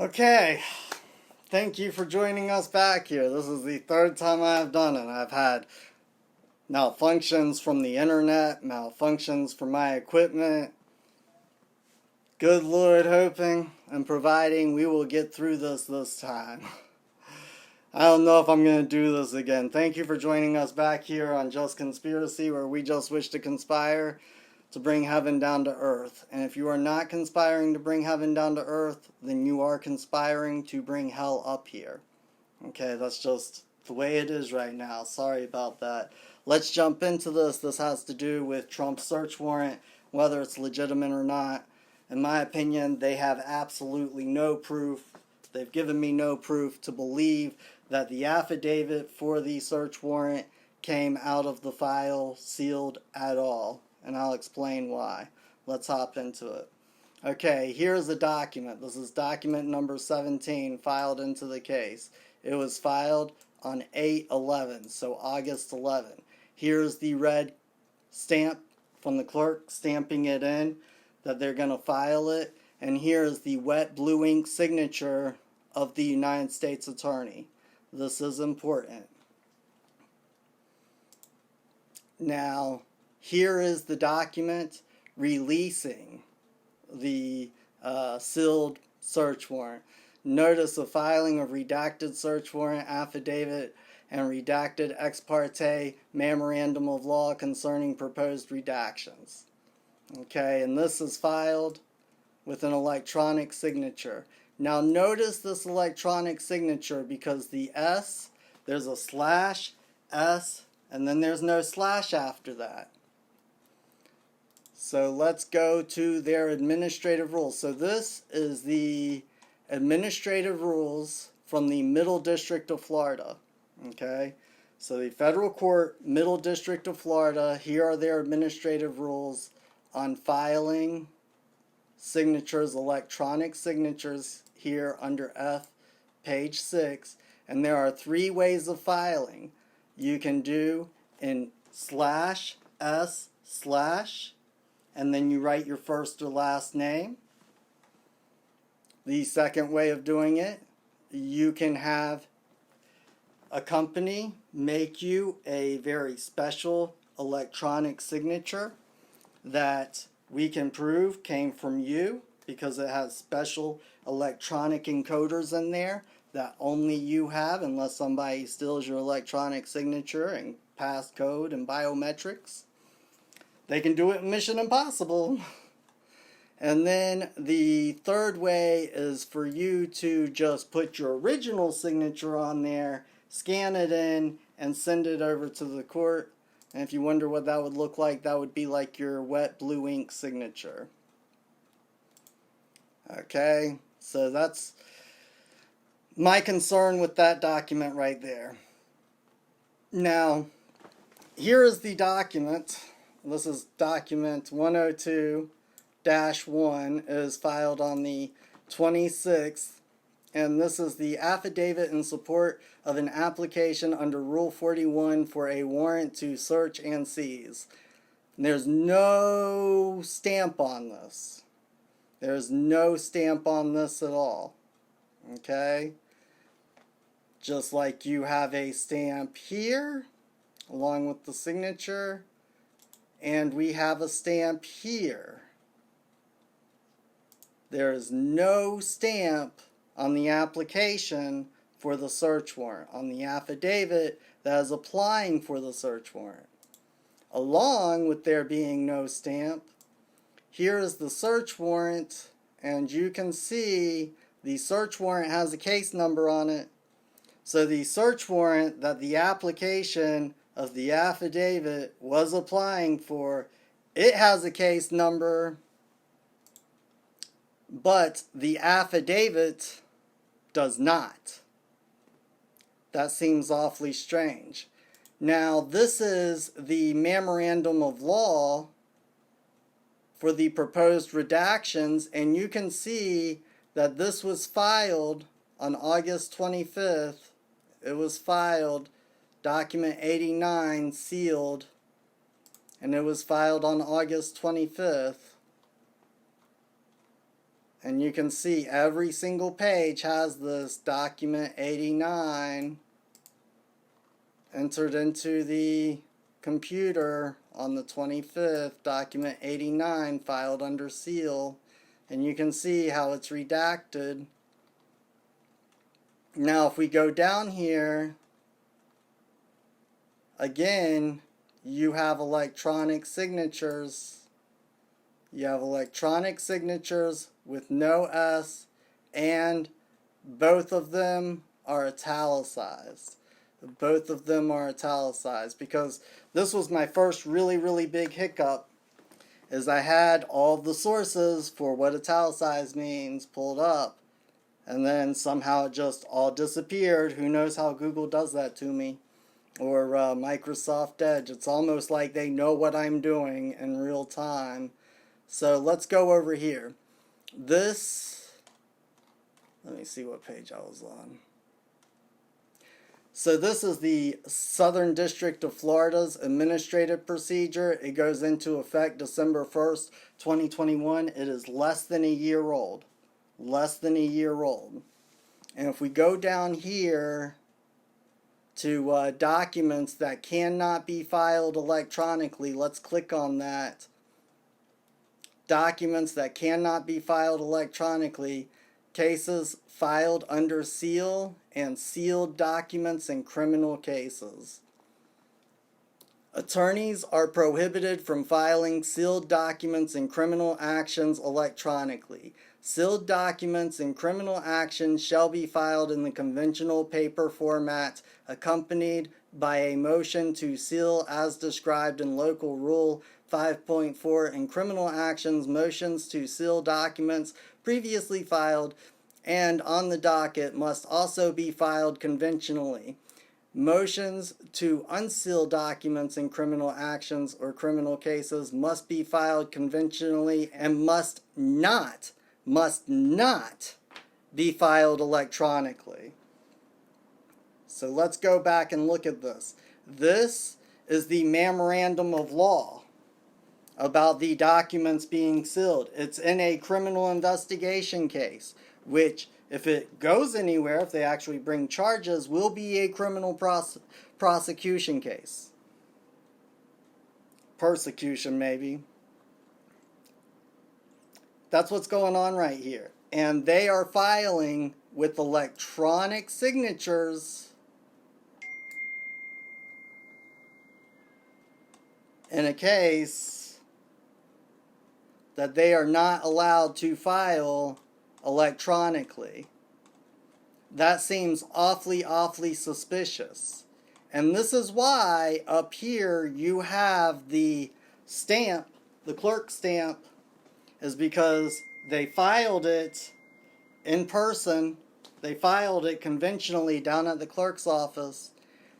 Okay, thank you for joining us back here. This is the third time I've done it. I've had malfunctions from the internet, malfunctions from my equipment. Good Lord, hoping and providing we will get through this time. I don't know if I'm going to do this again. Thank you for joining us back here on Just Conspiracy, where we just wish to conspire to bring heaven down to earth. And if you are not conspiring to bring heaven down to earth, then you are conspiring to bring hell up here. Okay, that's just the way it is right now. Sorry about that. Let's jump into this. This has to do with Trump's search warrant, whether it's legitimate or not. In my opinion, they have absolutely no proof. They've given me no proof to believe that the affidavit for the search warrant came out of the file sealed at all. And I'll explain why. Let's hop into it. Okay, here's the document. This is document number 17 filed into the case. It was filed on 8/11, so August 11. Here's the red stamp from the clerk stamping it in that they're going to file it. And here's the wet blue ink signature of the United States Attorney. This is important. Now, here is the document releasing the sealed search warrant. Notice of filing of redacted search warrant affidavit and redacted ex parte memorandum of law concerning proposed redactions. Okay, and this is filed with an electronic signature. Now notice this electronic signature because the S, there's a slash, S, and then there's no slash after that. So let's go to their administrative rules. So this is the administrative rules from the Middle District of Florida. Okay, so the federal court, Middle District of Florida, here are their administrative rules on filing signatures, electronic signatures, here under F, page 6. And there are 3 ways of filing. You can do in slash, S, slash, and then you write your first or last name. The second way of doing it, you can have a company make you a very special electronic signature that we can prove came from you because it has special electronic encoders in there that only you have unless somebody steals your electronic signature and passcode and biometrics. They can do it in Mission Impossible. And then the third way is for you to just put your original signature on there, scan it in, and send it over to the court. And if you wonder what that would look like, that would be like your wet blue ink signature. Okay, so that's my concern with that document right there. Now, here is the document. This is document 102-1 is filed on the 26th. And this is the affidavit in support of an application under Rule 41 for a warrant to search and seize. And there's no stamp on this. There's no stamp on this at all. Okay? Just like you have a stamp here, along with the signature, and we have a stamp here. There is no stamp on the application for the search warrant, on the affidavit that is applying for the search warrant. Along with there being no stamp, here is the search warrant, and you can see the search warrant has a case number on it. So the search warrant that the application of the affidavit was applying for, it has a case number, but the affidavit does not. That seems awfully strange. Now, this is the memorandum of law for the proposed redactions, and you can see that this was filed on August 25th. It was filed, document 89, sealed, and it was filed on August 25th. And you can see every single page has this document 89 entered into the computer on the 25th, document 89 filed under seal, and you can see how it's redacted. Now if we go down here, again, you have electronic signatures. You have electronic signatures with no S, and both of them are italicized. Both of them are italicized, because this was my first really big hiccup, is I had all the sources for what italicized means pulled up, and then somehow it just all disappeared. Who knows how Google does that to me, or Microsoft Edge. It's almost like they know what I'm doing in real time. So let's go over here. This, let me see what page I was on. So this is the Southern District of Florida's administrative procedure. It goes into effect December 1st, 2021. It is less than a year old. Less than a year old. And if we go down here to documents that cannot be filed electronically, let's click on that. Documents that cannot be filed electronically, cases filed under seal, and sealed documents in criminal cases. Attorneys are prohibited from filing sealed documents in criminal actions electronically. Sealed documents in criminal actions shall be filed in the conventional paper format, accompanied by a motion to seal as described in Local Rule 5.4. In criminal actions, motions to seal documents previously filed and on the docket must also be filed conventionally. Motions to unseal documents in criminal actions or criminal cases must be filed conventionally and must not be filed electronically. So let's go back and look at this. This is the memorandum of law about the documents being sealed. It's in a criminal investigation case, which, if it goes anywhere, if they actually bring charges, will be a criminal prosecution case. Persecution, maybe. That's what's going on right here. And they are filing with electronic signatures in a case that they are not allowed to file electronically. That seems awfully suspicious. And this is why up here you have the stamp, the clerk stamp, is because they filed it in person. They filed it conventionally down at the clerk's office,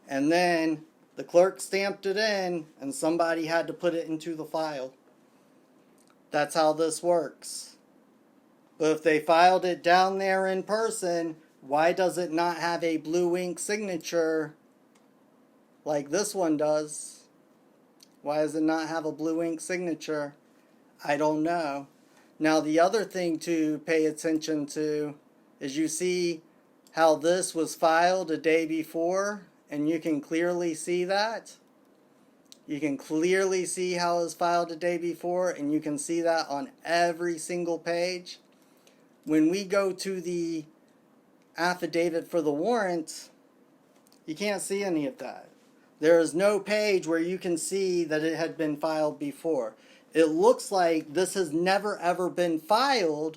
and then the clerk stamped it in and somebody had to put it into the file. That's how this works. But if they filed it down there in person, why does it not have a blue ink signature like this one does? Why does it not have a blue ink signature? I don't know. Now the other thing to pay attention to is you see how this was filed a day before, and you can clearly see that. You can clearly see how it was filed a day before, and you can see that on every single page. When we go to the affidavit for the warrant, you can't see any of that. There is no page where you can see that it had been filed before. It looks like this has never ever been filed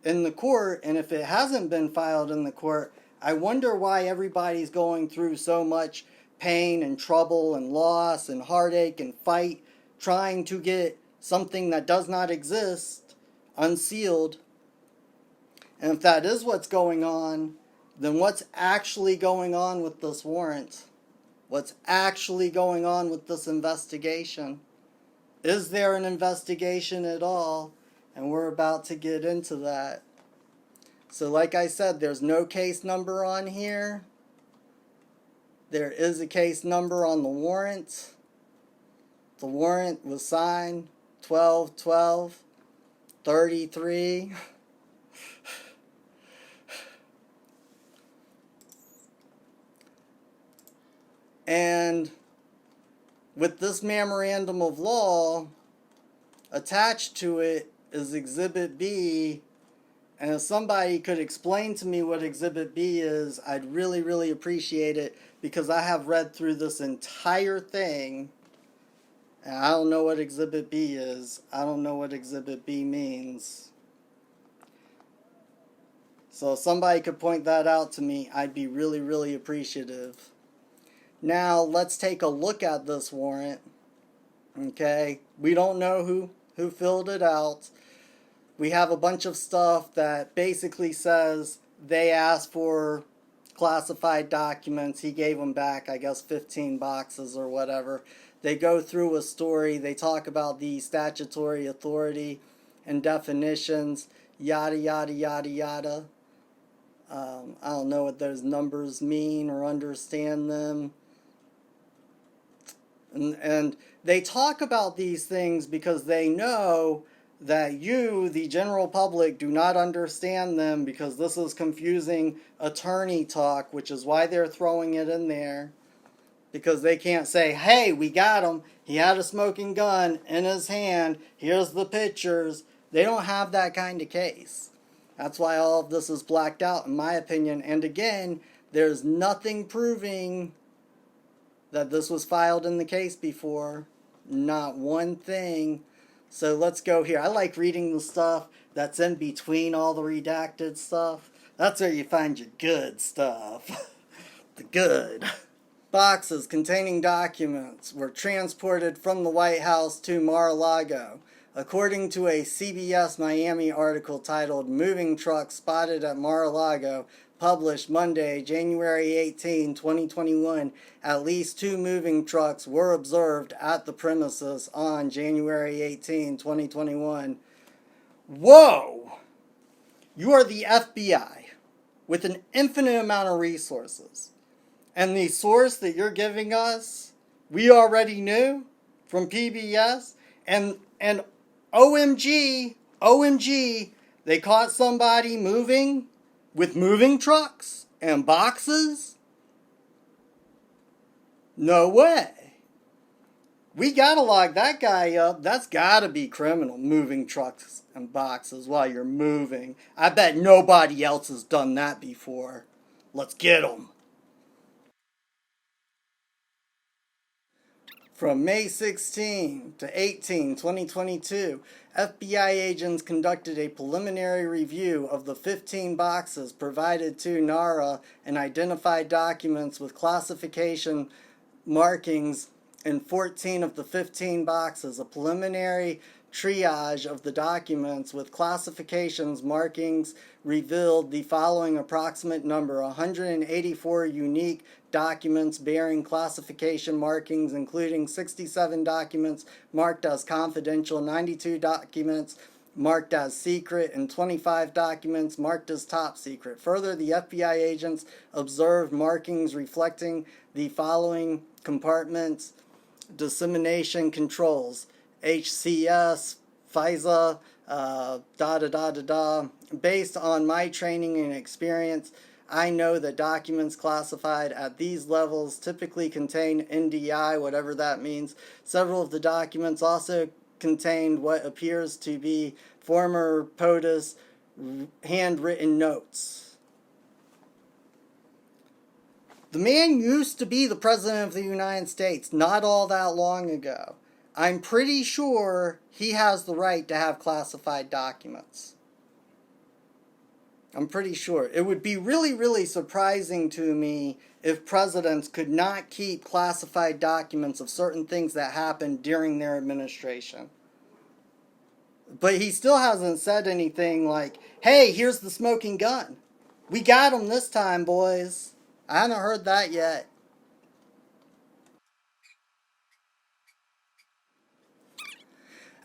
in the court, and if it hasn't been filed in the court, I wonder why everybody's going through so much pain and trouble and loss and heartache and fight trying to get something that does not exist unsealed. And if that is what's going on, then what's actually going on with this warrant? What's actually going on with this investigation? Is there an investigation at all? And we're about to get into that. So like I said, there's no case number on here. There is a case number on the warrant. The warrant was signed 12/12/33. And with this memorandum of law, attached to it is Exhibit B. And if somebody could explain to me what Exhibit B is, I'd really, really appreciate it, because I have read through this entire thing and I don't know what Exhibit B is. I don't know what Exhibit B means. So if somebody could point that out to me, I'd be really, really appreciative. Now, let's take a look at this warrant. Okay? We don't know who filled it out. We have a bunch of stuff that basically says they asked for classified documents. He gave them back, I guess, 15 boxes or whatever. They go through a story. They talk about the statutory authority and definitions, yada, yada, yada, yada. I don't know what those numbers mean or understand them. And they talk about these things because they know that you, the general public, do not understand them, because this is confusing attorney talk, which is why they're throwing it in there. Because they can't say, hey, we got him. He had a smoking gun in his hand. Here's the pictures. They don't have that kind of case. That's why all of this is blacked out, in my opinion. And again, there's nothing proving that this was filed in the case before. Not one thing. So let's go here. I like reading the stuff that's in between all the redacted stuff. That's where you find your good stuff. The good. Boxes containing documents were transported from the White House to Mar-a-Lago. According to a CBS Miami article titled "Moving Trucks Spotted at Mar-a-Lago," published Monday, January 18, 2021, at least 2 moving trucks were observed at the premises on January 18, 2021. Whoa! You are the FBI with an infinite amount of resources. And the source that you're giving us, we already knew from PBS. And OMG, they caught somebody moving with moving trucks and boxes? No way. We gotta lock that guy up. That's gotta be criminal, moving trucks and boxes while you're moving. I bet nobody else has done that before. Let's get them. From May 16 to 18, 2022, FBI agents conducted a preliminary review of the 15 boxes provided to NARA and identified documents with classification markings in 14 of the 15 boxes. A preliminary triage of the documents with classifications markings revealed the following approximate number: 184 unique documents bearing classification markings, including 67 documents marked as confidential, 92 documents marked as secret, and 25 documents marked as top secret. Further, the FBI agents observed markings reflecting the following compartments: dissemination controls, HCS, FISA, Based on my training and experience, I know that documents classified at these levels typically contain NDI, whatever that means. Several of the documents also contained what appears to be former POTUS handwritten notes. The man used to be the President of the United States not all that long ago. I'm pretty sure he has the right to have classified documents. I'm pretty sure. It would be really, really surprising to me if presidents could not keep classified documents of certain things that happened during their administration. But he still hasn't said anything like, hey, here's the smoking gun. We got him this time, boys. I haven't heard that yet.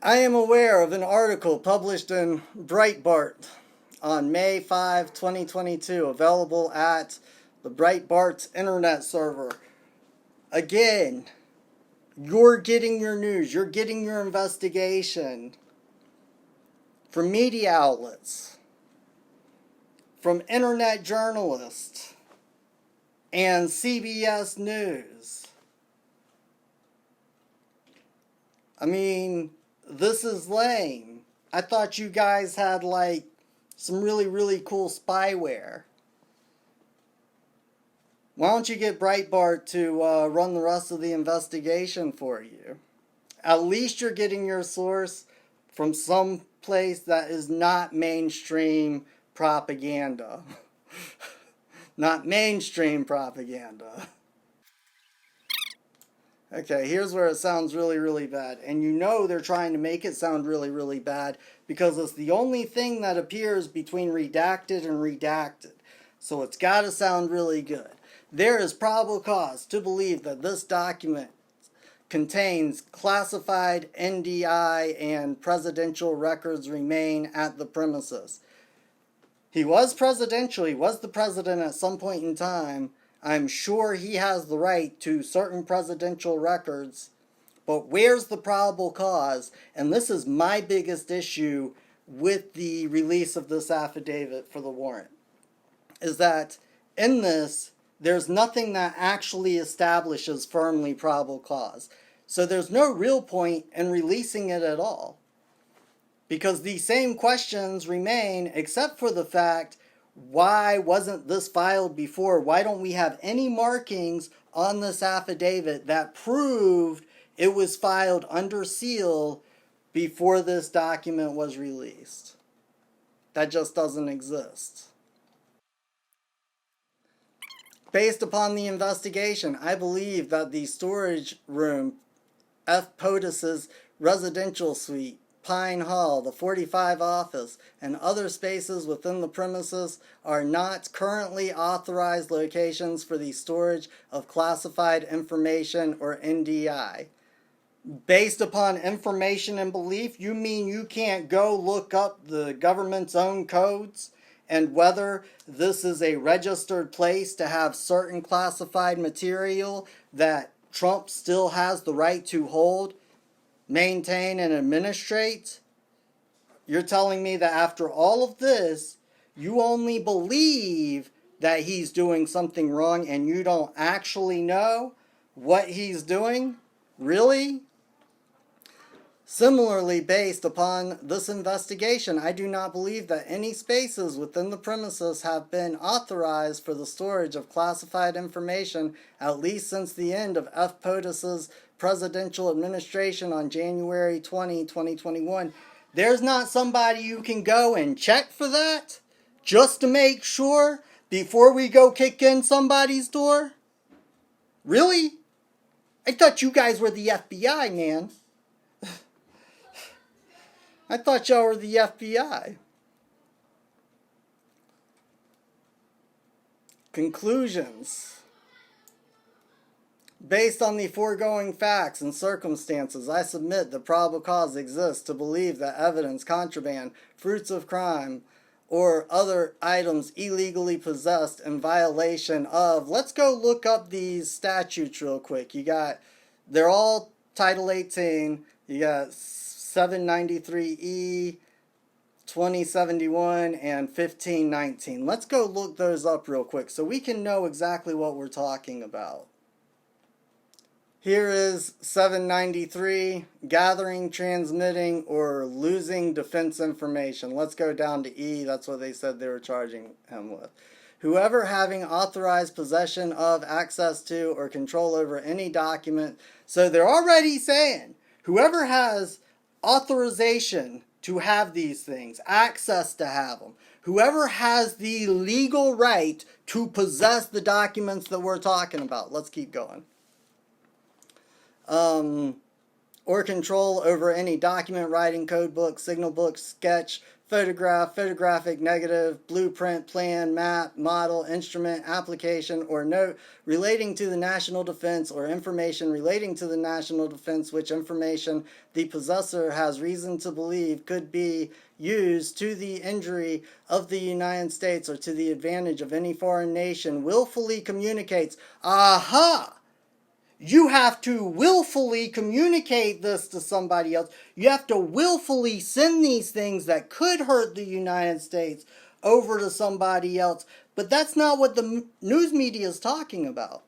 I am aware of an article published in Breitbart on May 5, 2022, available at the Breitbart's internet server. Again, you're getting your news, you're getting your investigation from media outlets. from internet journalists and CBS News. I mean, this is lame. I thought you guys had like some really cool spyware. Why don't you get Breitbart to run the rest of the investigation for you? At least you're getting your source from some place that is not mainstream propaganda. Not mainstream propaganda. Okay, here's where it sounds really bad. And you know they're trying to make it sound really bad because it's the only thing that appears between redacted and redacted. So it's got to sound really good. There is probable cause to believe that this document contains classified NDI and presidential records remain at the premises. He was presidential. He was the president at some point in time. I'm sure he has the right to certain presidential records. But where's the probable cause? And this is my biggest issue with the release of this affidavit for the warrant. Is that in this, there's nothing that actually establishes firmly probable cause. So there's no real point in releasing it at all. Because these same questions remain, except for the fact, why wasn't this filed before? Why don't we have any markings on this affidavit that proved it was filed under seal before this document was released? That just doesn't exist. Based upon the investigation, I believe that the storage room, F. POTUS's residential suite, Pine Hall, the 45 office, and other spaces within the premises are not currently authorized locations for the storage of classified information or NDI. Based upon information and belief, you mean you can't go look up the government's own codes and whether this is a registered place to have certain classified material that Trump still has the right to hold, maintain, and administrate? You're telling me that after all of this, you only believe that he's doing something wrong and you don't actually know what he's doing? Really? Similarly, based upon this investigation, I do not believe that any spaces within the premises have been authorized for the storage of classified information, at least since the end of F. POTUS's presidential administration on January 20, 2021. There's not somebody you can go and check for that just to make sure before we go kick in somebody's door? Really? I thought you guys were the FBI, man. I thought y'all were the FBI. Conclusions. Based on the foregoing facts and circumstances, I submit that probable cause exists to believe that evidence, contraband, fruits of crime, or other items illegally possessed in violation of... Let's go look up these statutes real quick. They're all Title 18. You got 793E, 2071, and 1519. Let's go look those up real quick so we can know exactly what we're talking about. Here is 793, gathering, transmitting, or losing defense information. Let's go down to E. That's what they said they were charging him with. Whoever having authorized possession of, access to, or control over any document. So they're already saying, whoever has authorization to have these things, access to have them, whoever has the legal right to possess the documents that we're talking about. Let's keep going. Or control over any document, writing, code book, signal book, sketch, photograph, photographic, negative, blueprint, plan, map, model, instrument, application, or note relating to the national defense or information relating to the national defense, which information the possessor has reason to believe could be used to the injury of the United States or to the advantage of any foreign nation, willfully communicates. Aha! You have to willfully communicate this to somebody else. You have to willfully send these things that could hurt the United States over to somebody else. But that's not what the news media is talking about.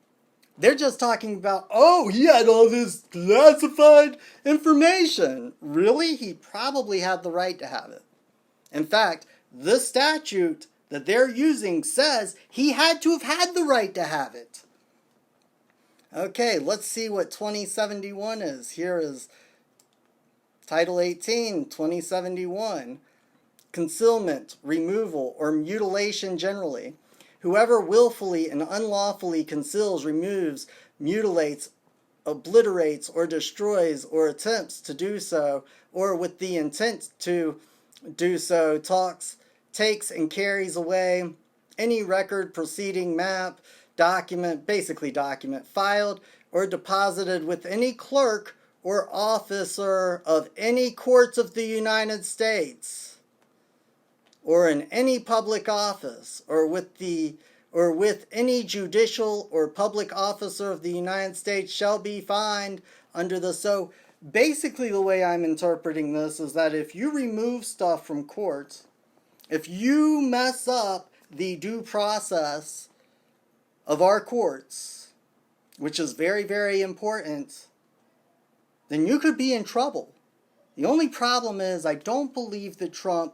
They're just talking about, oh, he had all this classified information. Really? He probably had the right to have it. In fact, this statute that they're using says he had to have had the right to have it. Okay, let's see what 2071 is. Here is Title 18, 2071. Concealment, removal, or mutilation generally. Whoever willfully and unlawfully conceals, removes, mutilates, obliterates, or destroys, or attempts to do so, or with the intent to do so, takes and carries away any record, proceeding, map, document, basically document, filed or deposited with any clerk or officer of any courts of the United States, or in any public office, or with any judicial or public officer of the United States shall be fined under the. So basically the way I'm interpreting this is that if you remove stuff from courts, if you mess up the due process of our courts, which is very, very important, then you could be in trouble. The only problem is I don't believe that Trump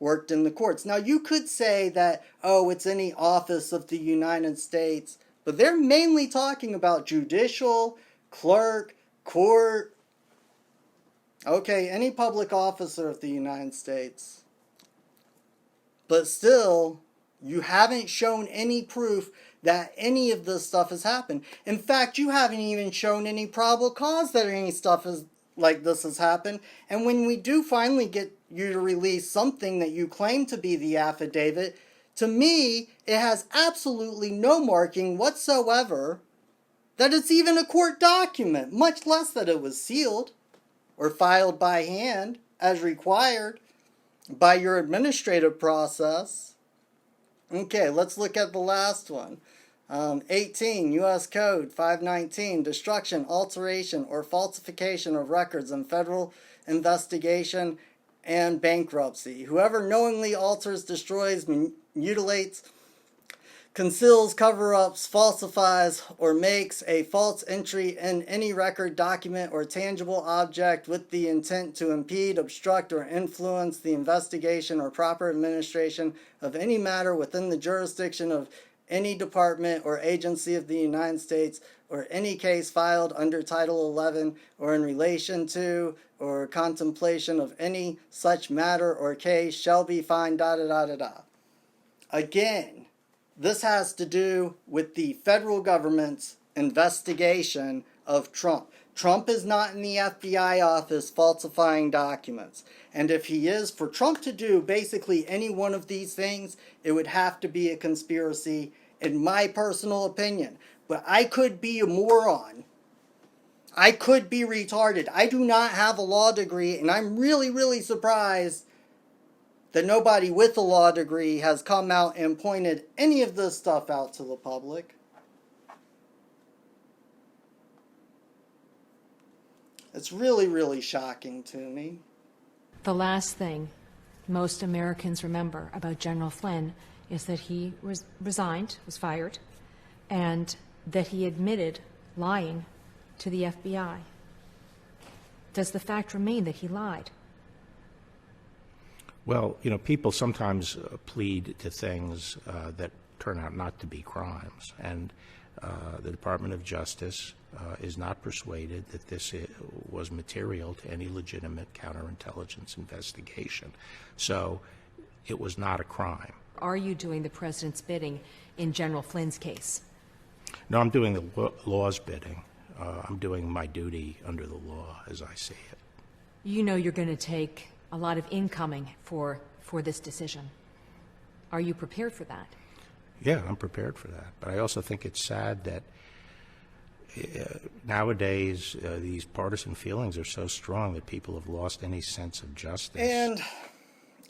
worked in the courts. Now, you could say that, oh, it's any office of the United States, but they're mainly talking about judicial, clerk, court. Okay, any public officer of the United States. But still, you haven't shown any proof that any of this stuff has happened. In fact, you haven't even shown any probable cause that any stuff like this has happened. And when we do finally get you to release something that you claim to be the affidavit, to me, it has absolutely no marking whatsoever that it's even a court document, much less that it was sealed or filed by hand as required by your administrative process. Okay, let's look at the last one. 18, U.S. Code 519, destruction, alteration, or falsification of records in federal investigation and bankruptcy. Whoever knowingly alters, destroys, mutilates, conceals, cover-ups, falsifies, or makes a false entry in any record, document, or tangible object with the intent to impede, obstruct, or influence the investigation or proper administration of any matter within the jurisdiction of any department or agency of the United States, or any case filed under Title 11, or in relation to or contemplation of any such matter or case shall be fined, Again, this has to do with the federal government's investigation of Trump. Trump is not in the FBI office falsifying documents. And if he is, for Trump to do basically any one of these things, it would have to be a conspiracy, in my personal opinion. But I could be a moron. I could be retarded. I do not have a law degree, and I'm really, really surprised that nobody with a law degree has come out and pointed any of this stuff out to the public. It's really, really shocking to me. The last thing most Americans remember about General Flynn is that he resigned, was fired, and that he admitted lying to the FBI. Does the fact remain that he lied? Well, you know, people sometimes plead to things that turn out not to be crimes, and the Department of Justice is not persuaded that this was material to any legitimate counterintelligence investigation. So it was not a crime. Are you doing the president's bidding in General Flynn's case? No, I'm doing the law's bidding. I'm doing my duty under the law as I see it. You know you're going to take a lot of incoming for this decision. Are you prepared for that? Yeah, I'm prepared for that. But I also think it's sad that nowadays these partisan feelings are so strong that people have lost any sense of justice. And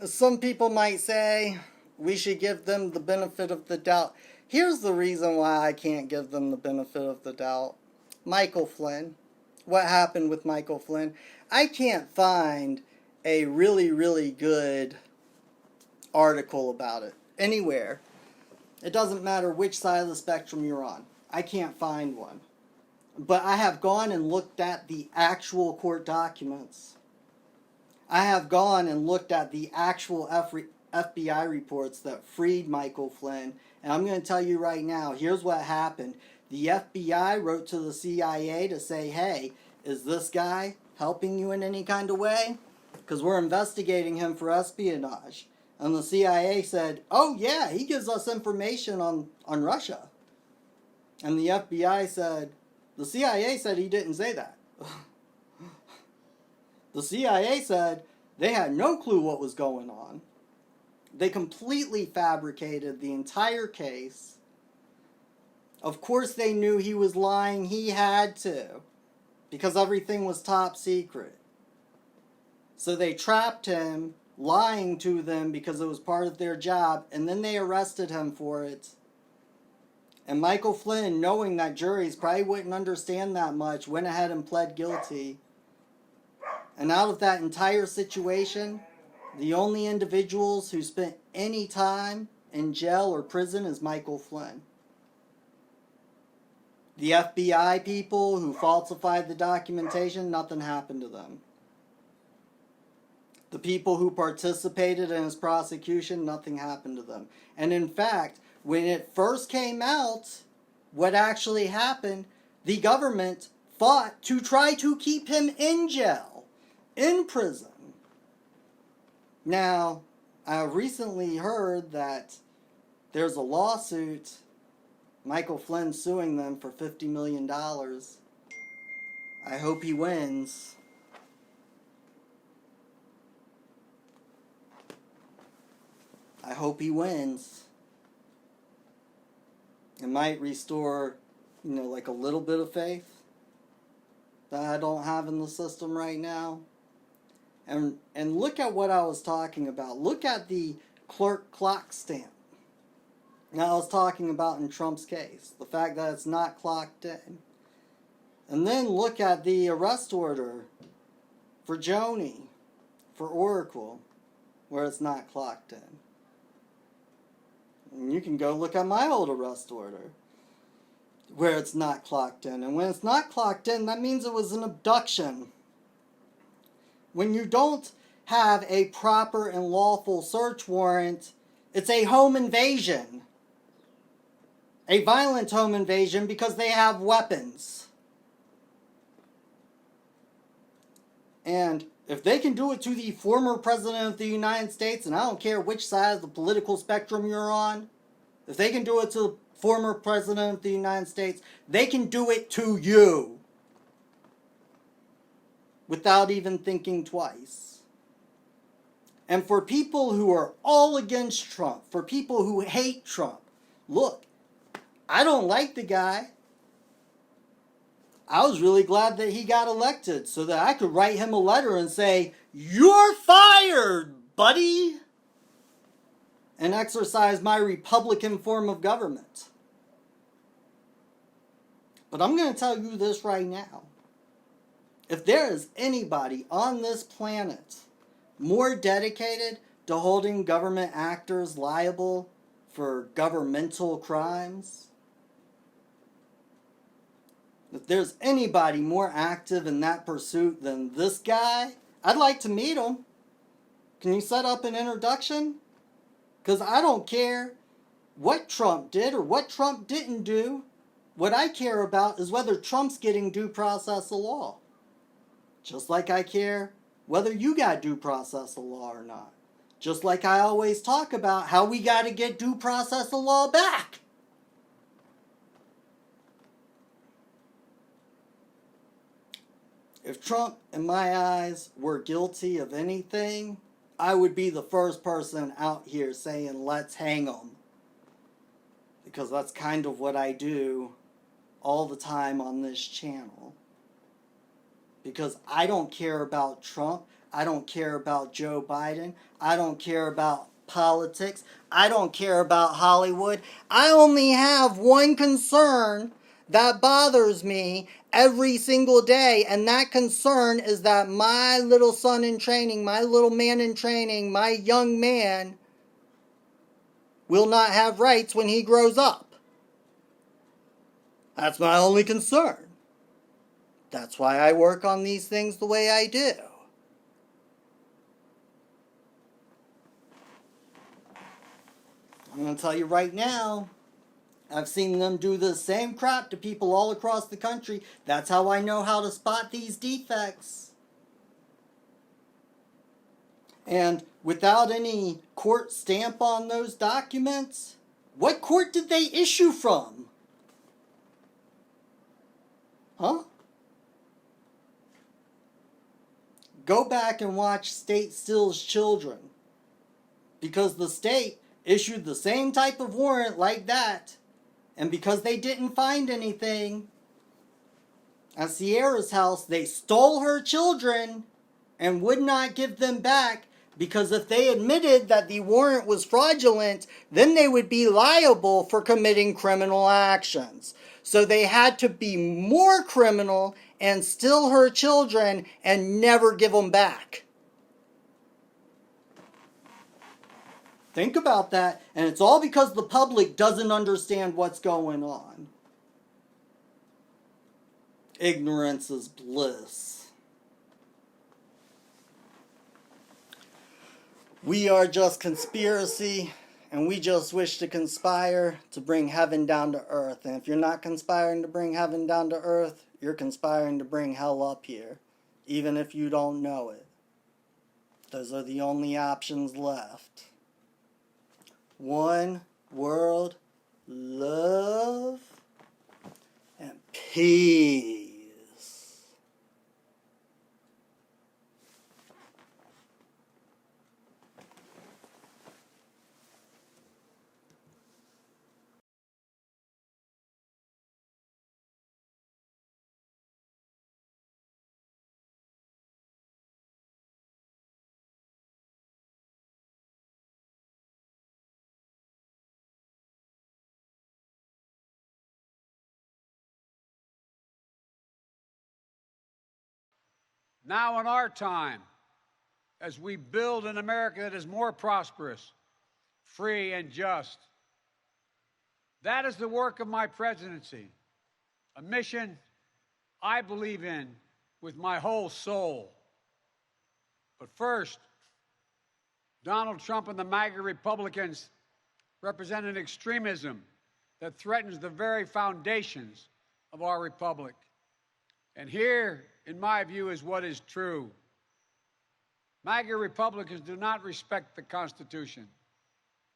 some people might say we should give them the benefit of the doubt. Here's the reason why I can't give them the benefit of the doubt. Michael Flynn. What happened with Michael Flynn? I can't find a really, really good article about it anywhere. It doesn't matter which side of the spectrum you're on. I can't find one. But I have gone and looked at the actual court documents. I have gone and looked at the actual FBI reports that freed Michael Flynn. And I'm going to tell you right now, here's what happened. The FBI wrote to the CIA to say, hey, is this guy helping you in any kind of way? Because we're investigating him for espionage. And the CIA said, oh yeah, he gives us information on Russia. And the FBI said, the CIA said he didn't say that. The CIA said they had no clue what was going on. They completely fabricated the entire case. Of course they knew he was lying. He had to. Because everything was top secret. So they trapped him, lying to them because it was part of their job, and then they arrested him for it. And Michael Flynn, knowing that juries probably wouldn't understand that much, went ahead and pled guilty. And out of that entire situation, the only individuals who spent any time in jail or prison is Michael Flynn. The FBI people who falsified the documentation, nothing happened to them. The people who participated in his prosecution, nothing happened to them. And in fact, when it first came out, what actually happened, the government fought to try to keep him in jail, in prison. Now, I recently heard that there's a lawsuit, Michael Flynn suing them for $50 million. I hope he wins. I hope he wins. It might restore, like a little bit of faith that I don't have in the system right now. And look at what I was talking about. Look at the clerk clock stamp. Now I was talking about in Trump's case. The fact that it's not clocked in. And then look at the arrest order for Joni, for Oracle, where it's not clocked in. And you can go look at my old arrest order, where it's not clocked in. And when it's not clocked in, that means it was an abduction. When you don't have a proper and lawful search warrant, it's a home invasion. A violent home invasion because they have weapons. And if they can do it to the former president of the United States, and I don't care which side of the political spectrum you're on, if they can do it to the former president of the United States, they can do it to you. Without even thinking twice. And for people who are all against Trump, for people who hate Trump, look, I don't like the guy. I was really glad that he got elected so that I could write him a letter and say, "You're fired, buddy," and exercise my Republican form of government. But I'm going to tell you this right now. If there is anybody on this planet more dedicated to holding government actors liable for governmental crimes, if there's anybody more active in that pursuit than this guy, I'd like to meet him. Can you set up an introduction? Because I don't care what Trump did or what Trump didn't do. What I care about is whether Trump's getting due process of law. Just like I care whether you got due process of law or not. Just like I always talk about how we got to get due process of law back. If Trump, in my eyes, were guilty of anything, I would be the first person out here saying, let's hang him. Because that's kind of what I do all the time on this channel. Because I don't care about Trump. I don't care about Joe Biden. I don't care about politics. I don't care about Hollywood. I only have one concern that bothers me every single day, and that concern is that my little son in training, my little man in training, my young man will not have rights when he grows up. That's my only concern. That's why I work on these things the way I do. I'm going to tell you right now, I've seen them do the same crap to people all across the country. That's how I know how to spot these defects. And without any court stamp on those documents, what court did they issue from? Huh? Go back and watch State Steals Children. Because the state issued the same type of warrant like that, and because they didn't find anything at Sierra's house, they stole her children and would not give them back, because if they admitted that the warrant was fraudulent, then they would be liable for committing criminal actions. So they had to be more criminal and steal her children and never give them back. Think about that, and it's all because the public doesn't understand what's going on. Ignorance is bliss. We are just conspiracy, and we just wish to conspire to bring heaven down to earth. And if you're not conspiring to bring heaven down to earth, you're conspiring to bring hell up here, even if you don't know it. Those are the only options left. One world, love, and peace. Now in our time, as we build an America that is more prosperous, free, and just, that is the work of my presidency, a mission I believe in with my whole soul. But first, Donald Trump and the MAGA Republicans represent an extremism that threatens the very foundations of our republic. And here, in my view, is what is true. MAGA Republicans do not respect the Constitution.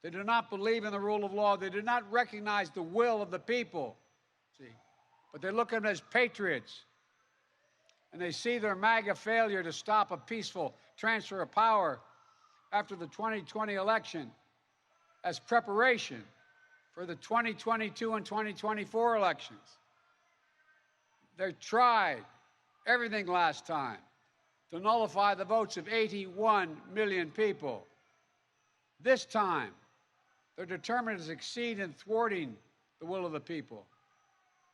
They do not believe in the rule of law. They do not recognize the will of the people. See, but they look at them as patriots. And they see their MAGA failure to stop a peaceful transfer of power after the 2020 election as preparation for the 2022 and 2024 elections. They tried everything last time to nullify the votes of 81 million people. This time, they're determined to succeed in thwarting the will of the people.